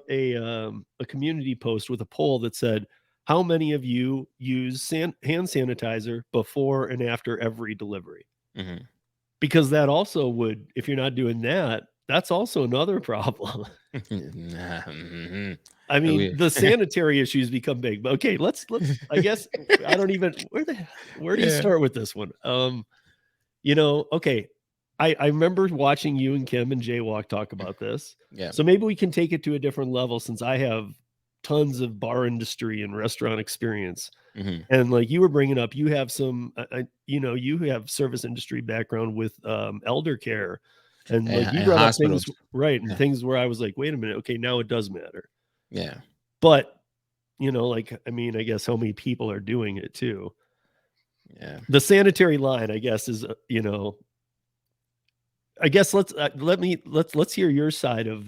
out a community post with a poll that said, "How many of you use hand sanitizer before and after every delivery?" Mm-hmm. Because that also would, if you're not doing that, that's also another problem. Nah, mm-hmm. I mean, We- the sanitary issues become big. But okay, let's. I guess I don't even where do you yeah, start with this one? Okay, I remember watching you and Kim and Jaywalk talk about this. yeah. So maybe we can take it to a different level since I have tons of bar industry and restaurant experience. Mm-hmm. And like you were bringing up, you have some, you have service industry background with elder care, and like you And brought up hospitals. things right and Yeah, things where I was like, wait a minute, okay, now it does matter. yeah, But like I mean, I guess how many people are doing it too. yeah. The sanitary line, I guess, is I guess let's hear your side of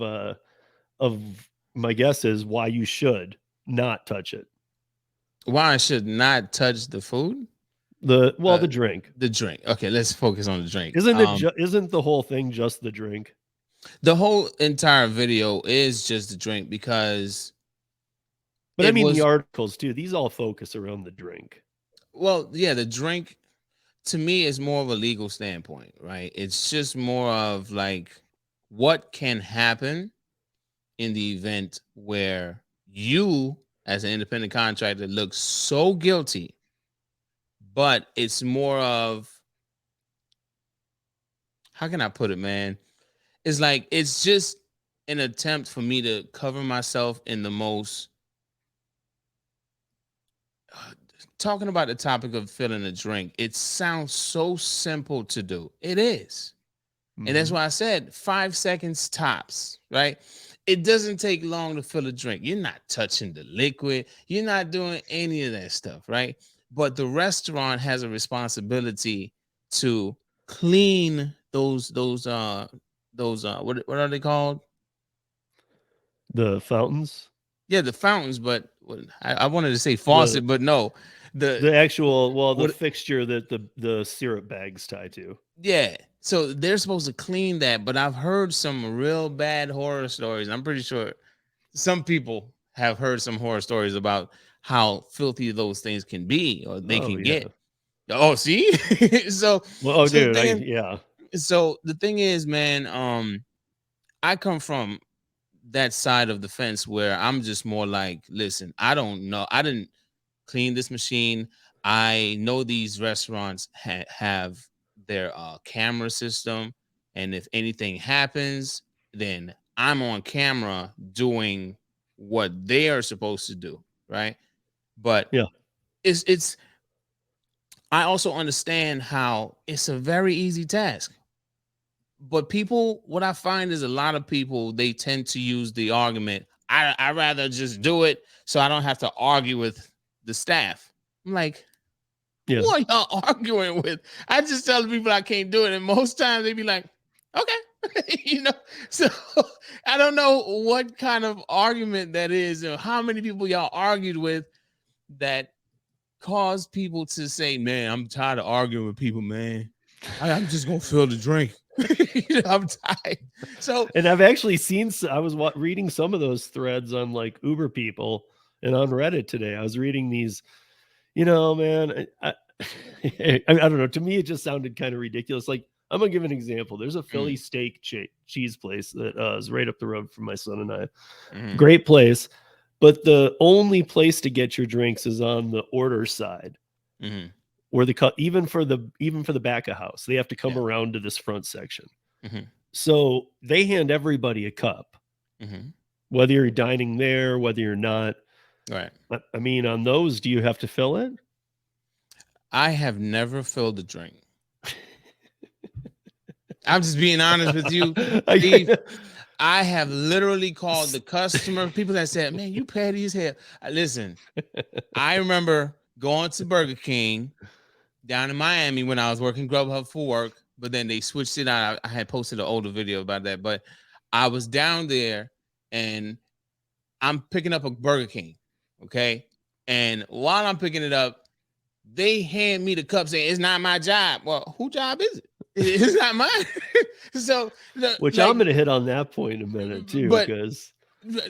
my guess is why you should not touch it. Why I should not touch the food? The Uh, drink. the drink. Okay, let's focus on the drink. Isn't the whole thing just the drink? The whole entire video is just the drink because But I it mean the was articles too. These all focus around the drink. well, yeah, the drink to me is more of a legal standpoint, right? It's just more of like what can happen in the event where you as an independent contractor look so guilty, but it's more of how can I put it, man? It's like it's just an attempt for me to cover myself in the most talking about the topic of filling a drink. It sounds so simple to do. It is. And that's Mhm. why I said 5 seconds tops, right? It doesn't take long to fill a drink. You're not touching the liquid, you're not doing any of that stuff, right? But the restaurant has a responsibility to clean those what are they called? The fountains, Yeah, the fountains, but I wanted to say the faucet, but no. The the actual the what fixture that the syrup bags tie to. Yeah. So they're supposed to clean that, but I've heard some real bad horror stories. I'm pretty sure some people have heard some horror stories about how filthy those things can be or they Oh can yeah. get. Oh, see? so Well, oh so the dude, thing is, yeah. man, I come from that side of the fence where I'm just more like, listen, I don't know. I didn't clean this machine. I know these restaurants have their camera system, and if anything happens, then I'm on camera doing what they are supposed to do, right? But Yeah. it's I also understand how it's a very easy task. But people, what I find is a lot of people they tend to use the argument, I rather just do it so I don't have to argue with the staff. I'm like, Yeah. who are y'all arguing with? I just tell the people I can't do it, and most times they be like, okay, So I don't know what kind of argument that is, or how many people y'all argued with that caused people to say, "Man, I'm tired of arguing with people, man. I'm just gonna fill the drink. I'm tired." So And I've actually seen I was reading some of those threads on like Uber people and on Reddit today. I was reading these, man, I don't know. To me, it just sounded kind of ridiculous. Like, I'm gonna give an example. There's a Philly mm, steak cheese place that is right up the road from my son and I. mhm, Great place, but the only place to get your drinks is on the order side, mhm, where even for the back of house, they have to come yeah, around to this front section. mhm, So they hand everybody a cup, mhm, whether you're dining there, whether you're not. right. I mean, on those, do you have to fill it? I have never filled a drink. I'm just being honest with you, Steve. I have literally called the customer, people that said, "Man, you petty as hell." Listen, I remember going to Burger King down in Miami when I was working Grubhub for work, but then they switched it out. I had posted an older video about that, but I was down there and I'm picking up a Burger King, okay? And while I'm picking it up, they hand me the cup saying, "It's not my job." Well, whose job is it? It's not mine. so, Which I'm like, going to hit on that point in a minute too, but because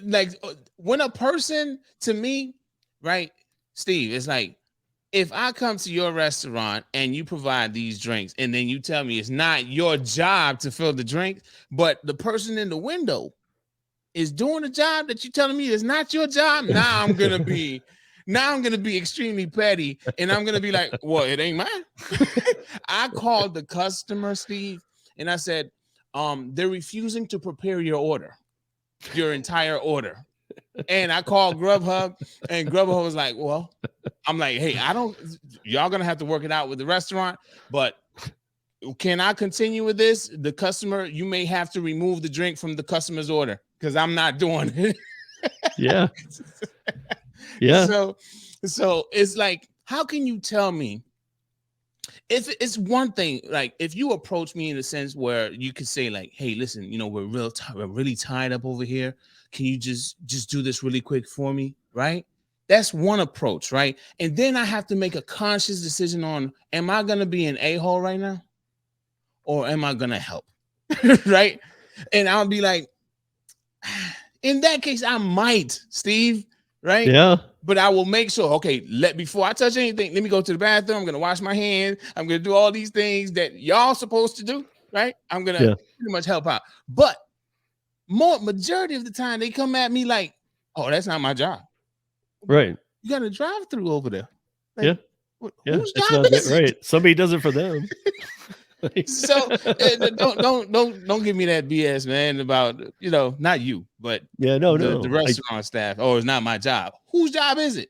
like when a person, to me, right, Steve, it's like, if I come to your restaurant and you provide these drinks and then you tell me it's not your job to fill the drink, but the person in the window is doing a job that you're telling me is not your job, now I'm gonna be extremely petty, and I'm gonna be like, well, it ain't mine. I called the customer, Steve, and I said, they're refusing to prepare your entire order. And I called Grubhub, and Grubhub was like, well, I'm like, hey, y'all gonna have to work it out with the restaurant, but can I continue with this? The customer, you may have to remove the drink from the customer's order because I'm not doing it. Yeah. Yeah. So it's like, how can you tell me? If it's one thing, like if you approach me in a sense where you could say like, hey, listen, we're really tied up over here. Can you just do this really quick for me? Right? That's one approach, right? And then I have to make a conscious decision on, am I going to be an a-hole right now? Or am I going to help? Right? And I'll be like, in that case, I might, Steve, right? Yeah. But I will make sure, okay, before I touch anything, let me go to the bathroom. I'm going to wash my hands. I'm going to do all these things that y'all supposed to do, right? I'm going to pretty much help out. But majority of the time, they come at me like, oh, that's not my job. Right. You got a drive-through over there. Like, yeah. Whose job is it? Right. Somebody does it for them. So don't give me that BS, man, about, not you, but the restaurant staff. Oh, it's not my job. Whose job is it?